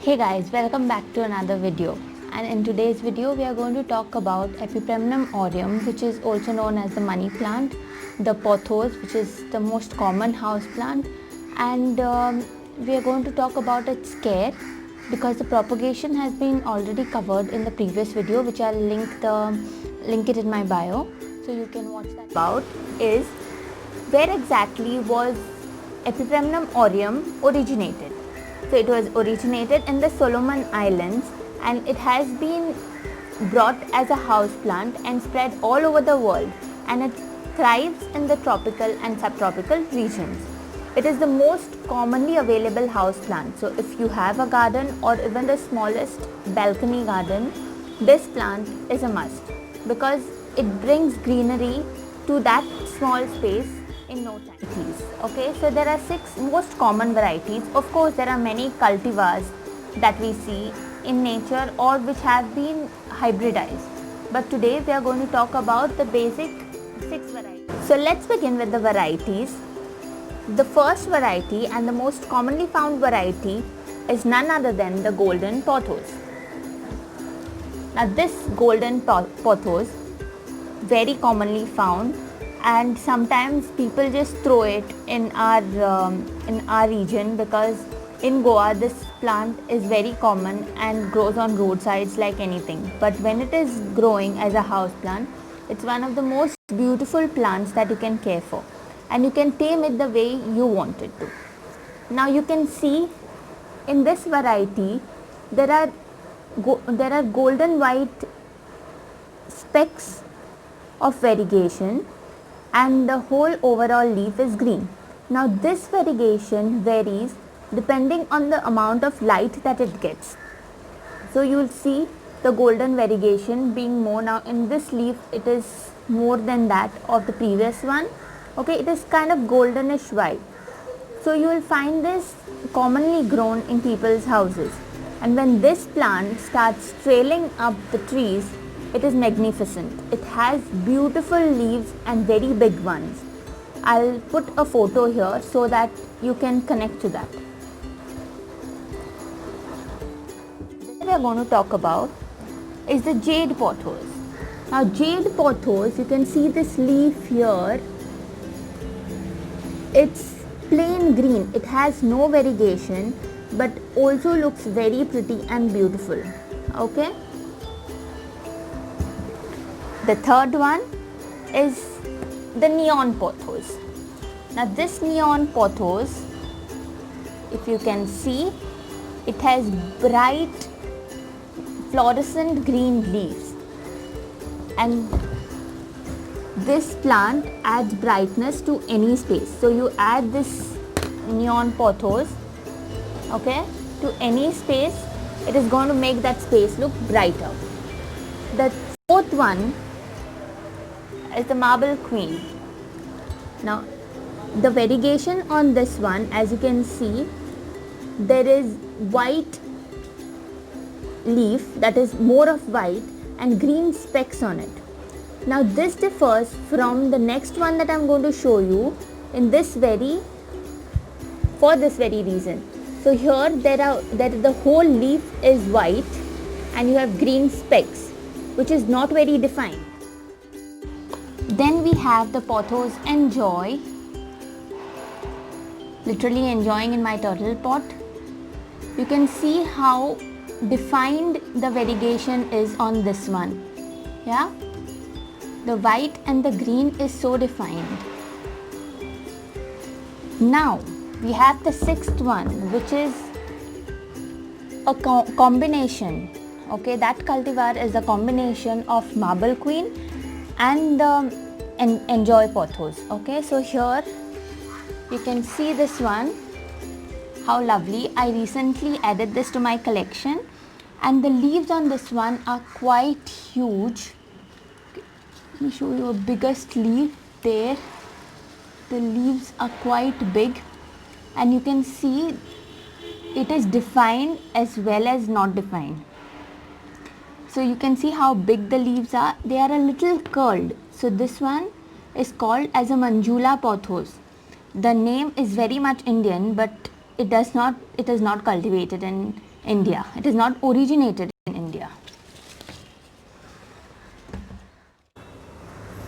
Hey guys, welcome back to another video, and in today's video we are going to talk about Epipremnum aureum, which is also known as the money plant, the pothos, which is the most common house plant, and we are going to talk about its care because the propagation has been already covered in the previous video, which I'll link it in my bio so you can watch that. About is where exactly was Epipremnum aureum originated. So it was originated in the Solomon Islands and it has been brought as a house plant and spread all over the world, and it thrives in the tropical and subtropical regions. It is the most commonly available house plant. So if you have a garden or even the smallest balcony garden, this plant is a must because it brings greenery to that small space in no time. Okay, so there are 6 most common varieties. Of course, there are many cultivars that we see in nature or which have been hybridized. But today we are going to talk about the basic 6 varieties. So let's begin with the varieties. The first variety and the most commonly found variety is none other than the golden pothos. Now this golden pothos, very commonly found, and sometimes people just throw it in our region because in Goa this plant is very common and grows on roadsides like anything. But when it is growing as a house plant, it's one of the most beautiful plants that you can care for, and you can tame it the way you want it to. Now you can see in this variety there are golden white specks of variegation and the whole overall leaf is green. Now this variegation varies depending on the amount of light that it gets. So you will see the golden variegation being more. Now in this leaf it is more than that of the previous one. Okay, it is kind of goldenish white. So you will find this commonly grown in people's houses, and when this plant starts trailing up the trees, it is magnificent. It has beautiful leaves and very big ones. I'll put a photo here so that you can connect to that. What we are going to talk about is the jade pothos. Now jade pothos, you can see this leaf here. It's plain green. It has no variegation but also looks very pretty and beautiful. Okay. The third one is the neon pothos. Now this neon pothos, if you can see, it has bright fluorescent green leaves, and this plant adds brightness to any space. So you add this neon pothos, okay, to any space, it is going to make that space look brighter. The fourth one is the marble queen. Now the variegation on this one, as you can see, there is white leaf, that is more of white, and green specks on it. Now this differs from the next one that I am going to show you for this very reason. So here the whole leaf is white and you have green specks, which is not very defined. Then we have the pothos enjoy, literally enjoying in my turtle pot. You can see how defined the variegation is on this one. Yeah, the white and the green is so defined. Now we have the sixth one, which is a combination. Okay, that cultivar is a combination of marble queen and enjoy pothos. Okay, so here you can see this one, how lovely. I recently added this to my collection, and the leaves on this one are quite huge. Let me show you a biggest leaf there. The leaves are quite big, and you can see it is defined as well as not defined. So you can see how big the leaves are. They are a little curled. So this one is called as a Manjula pothos. The name is very much Indian, but it is not cultivated in India. It is not originated in India.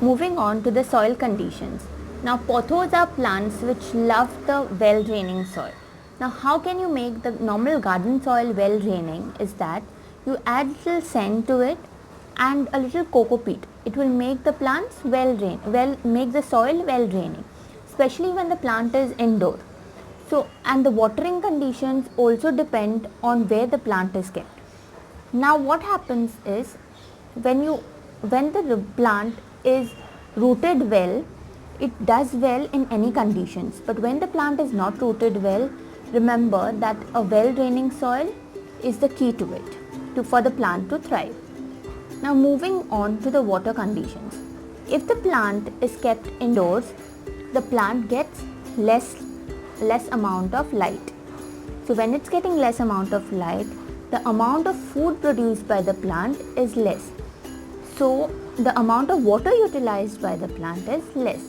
Moving on to the soil conditions. Now pothos are plants which love the well draining soil. Now how can you make the normal garden soil well draining is that you add little sand to it and a little coco peat. It will make the plants make the soil well draining, especially when the plant is indoor. So, and the watering conditions also depend on where the plant is kept. Now what happens is when the plant is rooted well, it does well in any conditions, but when the plant is not rooted well, remember that a well draining soil is the key to it for the plant to thrive. Now moving on to the water conditions. If the plant is kept indoors, the plant gets less amount of light. So when it's getting less amount of light, the amount of food produced by the plant is less. So the amount of water utilized by the plant is less.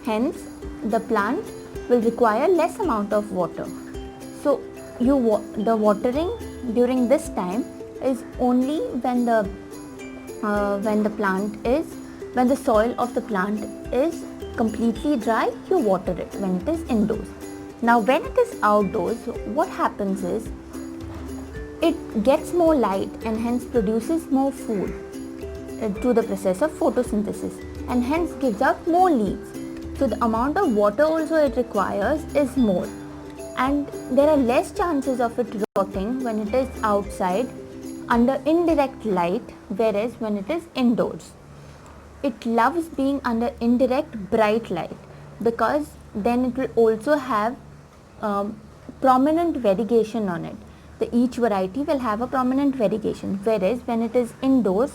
Hence the plant will require less amount of water. So the watering during this time is only when the soil of the plant is completely dry, you water it when it is indoors. Now when it is outdoors, what happens is it gets more light and hence produces more food through the process of photosynthesis and hence gives out more leaves. So the amount of water also it requires is more, and there are less chances of it rotting when it is outside under indirect light, whereas when it is indoors, it loves being under indirect bright light because then it will also have prominent variegation on it. Each variety will have a prominent variegation, whereas when it is indoors,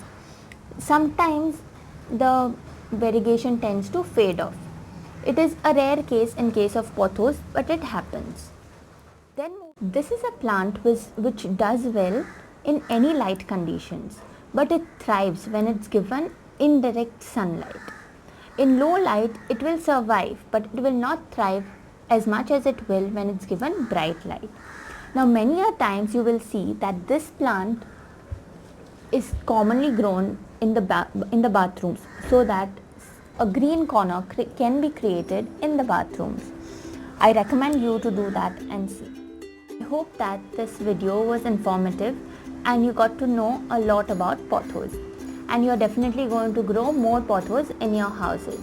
sometimes the variegation tends to fade off. It is a rare case in case of pothos, but it happens. Then this is a plant which does well in any light conditions, but it thrives when it's given indirect sunlight. In low light, it will survive, but it will not thrive as much as it will when it's given bright light. Now many a times you will see that this plant is commonly grown in the bathrooms, so that a green corner can be created in the bathrooms. I recommend you to do that and see. I hope that this video was informative and you got to know a lot about pothos, and you're definitely going to grow more pothos in your houses.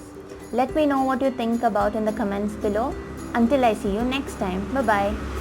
Let me know what you think about in the comments below. Until I see you next time, bye bye.